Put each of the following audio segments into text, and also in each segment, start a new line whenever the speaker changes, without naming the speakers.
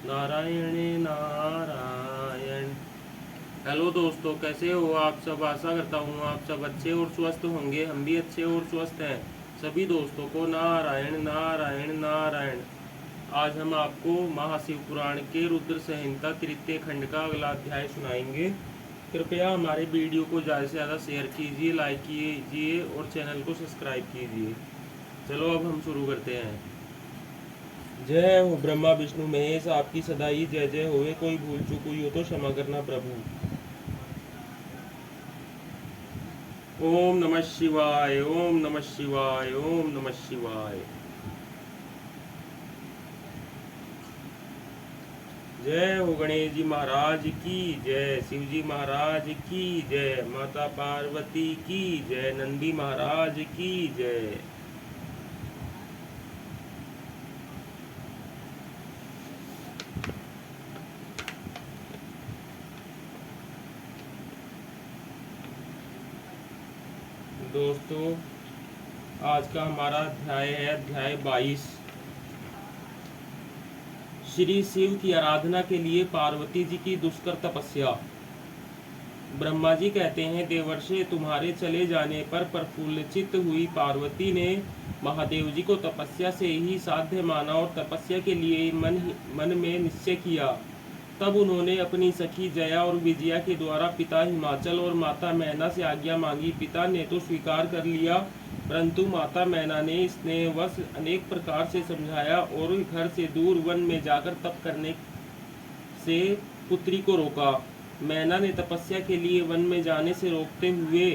Narayan Narayan. Hello दोस्तों, कैसे हो आप सब। आशा करता हूँ आप सब अच्छे और स्वस्थ होंगे। हम भी अच्छे और स्वस्थ हैं। सभी दोस्तों को नारायण नारायण नारायण। आज हम आपको महाशिव पुराण के रुद्र संहिता तृतीय खंड का अगला अध्याय सुनाएंगे। कृपया हमारे वीडियो को ज़्यादा से ज़्यादा शेयर कीजिए, लाइक कीजिए और चैनल को सब्सक्राइब कीजिए। चलो अब हम शुरू करते हैं। जय हो ब्रह्मा विष्णु महेश, आपकी सदा ही जय जय होवे। कोई भूल चूक हुई हो तो क्षमा करना प्रभु। ओम नमः शिवाय, ओम नमः शिवाय, ओम नमः शिवाय। जय हो गणेश जी महाराज की जय, शिव जी महाराज की जय, माता पार्वती की जय, नंदी महाराज की जय। दोस्तों, आज का हमारा अध्याय है अध्याय 22। श्री शिव की आराधना के लिए पार्वती जी की दुष्कर तपस्या। ब्रह्मा जी कहते हैं, देवर्षि तुम्हारे चले जाने पर प्रफुल्लित हुई पार्वती ने महादेव जी को तपस्या से ही साध्य माना और तपस्या के लिए मन में निश्चय किया। तब उन्होंने अपनी सखी जया और विजया के द्वारा पिता हिमाचल और माता मैना से आज्ञा मांगी। पिता ने तो स्वीकार कर लिया, परंतु माता मैना ने स्नेहवश अनेक प्रकार से समझाया और घर से दूर वन में जाकर तप करने से पुत्री को रोका। मैना ने तपस्या के लिए वन में जाने से रोकते हुए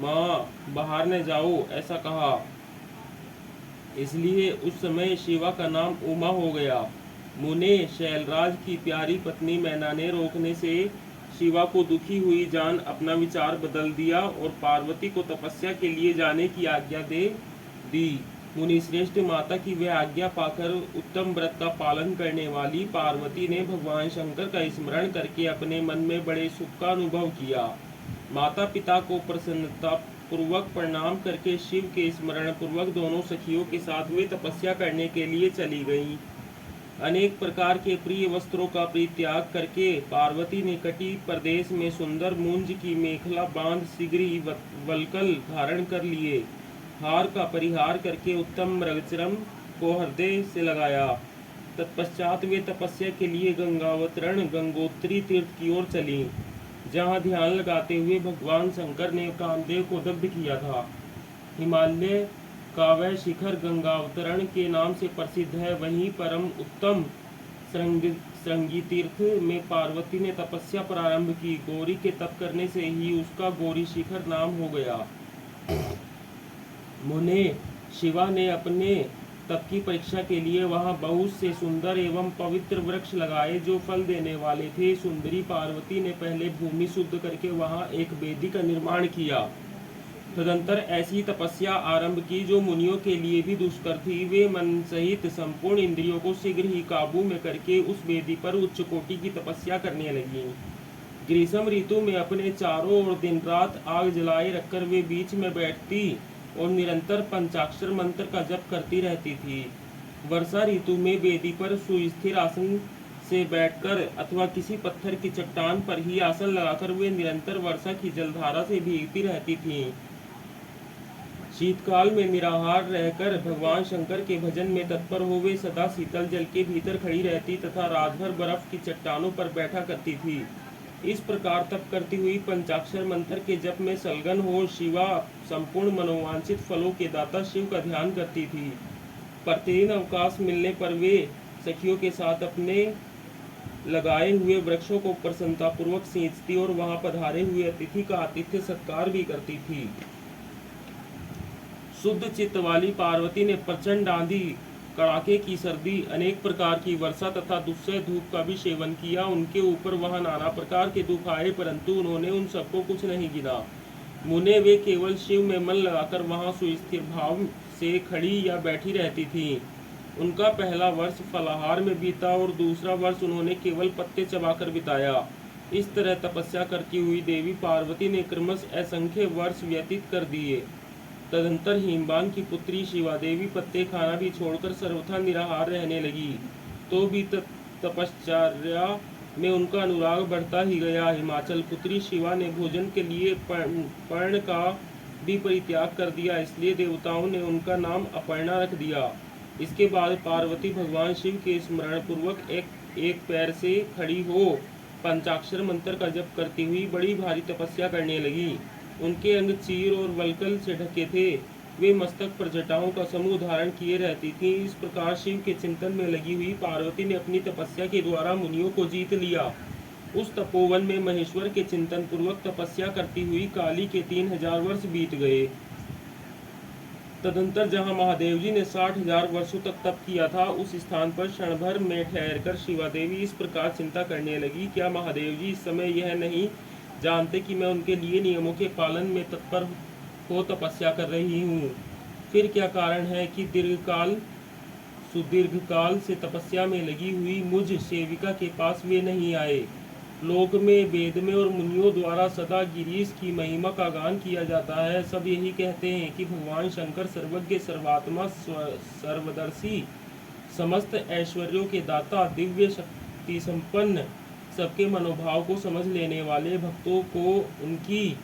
माँ बाहर न जाओ ऐसा कहा। इसलिए उस समय शिवा का नाम उमा हो गया। मुने शैलराज की प्यारी पत्नी मैना ने रोकने से शिवा को दुखी हुई जान अपना विचार बदल दिया और पार्वती को तपस्या के लिए जाने की आज्ञा दे दी। मुनि श्रेष्ठ माता की वह आज्ञा पाकर उत्तम व्रत का पालन करने वाली पार्वती ने भगवान शंकर का स्मरण करके अपने मन में बड़े सुख का अनुभव किया। माता पिता को प्रसन्नता पूर्वक प्रणाम करके शिव के स्मरण पूर्वक दोनों सखियों के साथ वे तपस्या करने के लिए चली गईं। अनेक प्रकार के प्रिय वस्त्रों का परित्याग करके पार्वती ने कटी प्रदेश में सुंदर मूंज की मेखला बांध शीघ्र ही वल्कल धारण कर लिए। हार का परिहार करके उत्तम मृगचरम को हृदय से लगाया। तत्पश्चात वे तपस्या के लिए गंगावतरण गंगोत्री तीर्थ की ओर चली, जहाँ ध्यान लगाते हुए भगवान शंकर ने कामदेव को दग्ध किया था। हिमालय का वह शिखर गंगावतरण के नाम से प्रसिद्ध है। वहीं परम उत्तम श्रृंगी तीर्थ में पार्वती ने तपस्या प्रारंभ की। गौरी के तप करने से ही उसका गौरी शिखर नाम हो गया। मुने शिवा ने अपने तप की परीक्षा के लिए वहां बहुत से सुंदर एवं पवित्र वृक्ष लगाए जो फल देने वाले थे। सुंदरी पार्वती ने पहले भूमि शुद्ध करके वहां एक वेदी का निर्माण किया। तदंतर ऐसी तपस्या आरंभ की जो मुनियों के लिए भी दुष्कर थी। वे मन सहित संपूर्ण इंद्रियों को शीघ्र ही काबू में करके उस वेदी पर उच्च कोटि की तपस्या करने लगी। ग्रीष्म ऋतु में अपने चारों ओर दिन रात आग जलाए रखकर वे बीच में बैठती और निरंतर पंचाक्षर मंत्र का जप करती रहती थी। वर्षा ऋतु में वेदी पर सुस्थिर आसन से बैठकर अथवा किसी पत्थर की चट्टान पर ही आसन लगाकर वे निरंतर वर्षा की जलधारा से भीगती रहती थीं। शीतकाल में निराहार रहकर भगवान शंकर के भजन में तत्पर हो वे सदा शीतल जल के भीतर खड़ी रहती तथा रात भर बर्फ की चट्टानों पर बैठा करती थी। इस प्रकार तप करती हुई पंचाक्षर मंत्र के जप में संलग्न हो शिवा संपूर्ण मनोवांछित फलों के दाता शिव का ध्यान करती थी। प्रतिदिन अवकाश मिलने पर वे सखियों के साथ अपने लगाए हुए वृक्षों को प्रसन्नतापूर्वक सींचती और वहां पधारे हुए अतिथि का आतिथ्य सत्कार भी करती थी। शुद्ध चित्त वाली पार्वती ने प्रचंड आंधी, कड़ाके की सर्दी, अनेक प्रकार की वर्षा तथा दुस्सह धूप का भी सेवन किया। उनके ऊपर वहां नाना प्रकार के दुख आए, परंतु उन्होंने उन सबको कुछ नहीं गिना। मुने वे केवल शिव में मन लगाकर वहां सुस्थिर भाव से खड़ी या बैठी रहती थीं। उनका पहला वर्ष फलाहार में बीता और दूसरा वर्ष उन्होंने केवल पत्ते चबाकर बिताया। इस तरह तपस्या करती हुई देवी पार्वती ने क्रमश असंख्य वर्ष व्यतीत कर दिए। तदंतर हिमवान की पुत्री शिवा देवी पत्ते खाना भी छोड़कर सर्वथा निराहार रहने लगी। तो भी तपश्चर्या में उनका अनुराग बढ़ता ही गया। हिमाचल पुत्री शिवा ने भोजन के लिए पर्ण का भी परित्याग कर दिया, इसलिए देवताओं ने उनका नाम अपर्णा रख दिया। इसके बाद पार्वती भगवान शिव के स्मरण पूर्वक एक पैर से खड़ी हो पंचाक्षर मंत्र का जप करती हुई बड़ी भारी तपस्या करने लगी। उनके अंग चीर और वल्कल से ढके थे। वे मस्तक पर जटाओं का समूह धारण किए रहती थीं। इस प्रकार शिव के चिंतन में लगी हुई पार्वती ने अपनी तपस्या के द्वारा मुनियों को जीत लिया। उस तपोवन में महेश्वर के चिंतन पूर्वक तपस्या करती हुई काली के 3000 वर्ष बीत गए। तदंतर जहाँ महादेव जी ने 60,000 वर्षों तक तप किया था, उस स्थान पर क्षण भर में ठहरकर शिवा देवी इस प्रकार चिंता करने लगी, क्या महादेव जी इस समय यह नहीं जानते कि मैं उनके लिए नियमों के पालन में तत्पर हो तपस्या कर रही हूँ? फिर क्या कारण है कि सुदीर्घ काल से तपस्या में लगी हुई मुझ सेविका के पास वे नहीं आए? लोक में, वेद में और मुनियों द्वारा सदा गिरीश की महिमा का गान किया जाता है। सब यही कहते हैं कि भगवान शंकर सर्वज्ञ, सर्वात्मा, सर्वदर्शी, समस्त ऐश्वर्यों के दाता, दिव्य शक्ति संपन्न, सबके मनोभाव को समझ लेने वाले, भक्तों को उनकी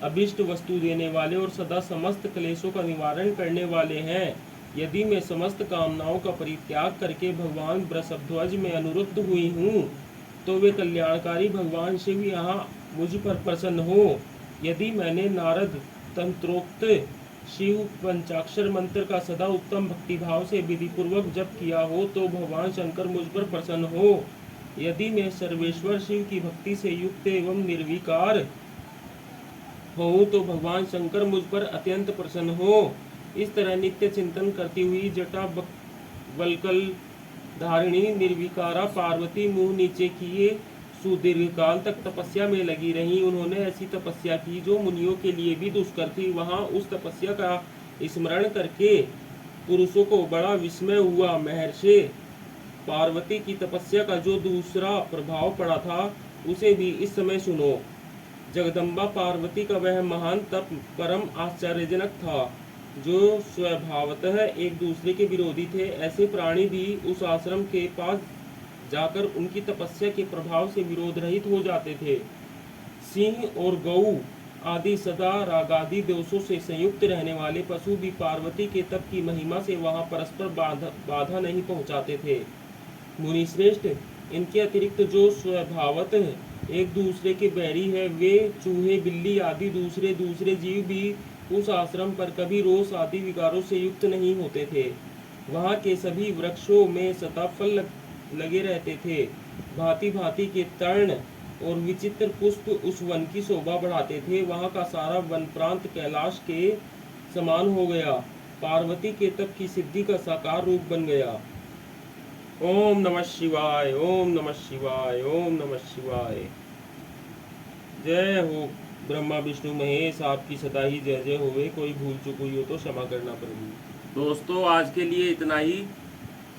अभिष्ट वस्तु देने वाले और सदा समस्त क्लेशों का निवारण करने वाले हैं। यदि मैं समस्त कामनाओं का परित्याग करके भगवान वृषभध्वज में अनुरुद्ध हुई हूँ, तो वे कल्याणकारी भगवान शिव यहाँ मुझ पर प्रसन्न हो। यदि मैंने नारद तंत्रोक्त शिव पंचाक्षर मंत्र का सदा उत्तम भक्तिभाव से विधिपूर्वक जप किया हो, तो भगवान शंकर मुझ पर प्रसन्न हो। यदि मैं सर्वेश्वर शिव की भक्ति से युक्त एवं निर्विकार हो, तो भगवान शंकर मुझ पर अत्यंत प्रसन्न हो। इस तरह नित्य चिंतन करती हुई जटा वल्कल धारिणी निर्विकारा पार्वती मुंह नीचे किए सुदीर्घ काल तक तपस्या में लगी रही। उन्होंने ऐसी तपस्या की जो मुनियों के लिए भी दुष्कर थी। वहां उस तपस्या का स्मरण करके पुरुषों को बड़ा विस्मय हुआ। महर्षि पार्वती की तपस्या का जो दूसरा प्रभाव पड़ा था, उसे भी इस समय सुनो। जगदम्बा पार्वती का वह महान तप परम आश्चर्यजनक था। जो स्वभावतः एक दूसरे के विरोधी थे, ऐसे प्राणी भी उस आश्रम के पास जाकर उनकी तपस्या के प्रभाव से विरोध रहित हो जाते थे। सिंह और गऊ आदि सदा रागादि दोषों से संयुक्त रहने वाले पशु भी पार्वती के तप की महिमा से वहां परस्पर बाधा नहीं पहुंचाते थे। मुनिश्रेष्ठ, इनके अतिरिक्त जो स्वभावतः एक दूसरे के बैरी है, वे चूहे, बिल्ली आदि दूसरे जीव भी उस आश्रम पर कभी रोष आदि विकारों से युक्त नहीं होते थे। वहाँ के सभी वृक्षों में सदा फल लगे रहते थे। भांति भांति के तर्ण और विचित्र पुष्प उस वन की शोभा बढ़ाते थे। वहाँ का सारा वन प्रांत कैलाश के समान हो गया। पार्वती के तप की सिद्धि का साकार रूप बन गया। ओम नमः शिवाय, ओम नमः शिवाय, ओम नमः शिवाय। जय हो ब्रह्मा विष्णु महेश, आपकी सदा ही जय जय होवे। कोई भूल चूक हुई हो तो क्षमा करना प्रभु। दोस्तों, आज के लिए इतना ही।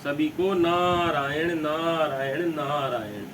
सभी को नारायण नारायण नारायण।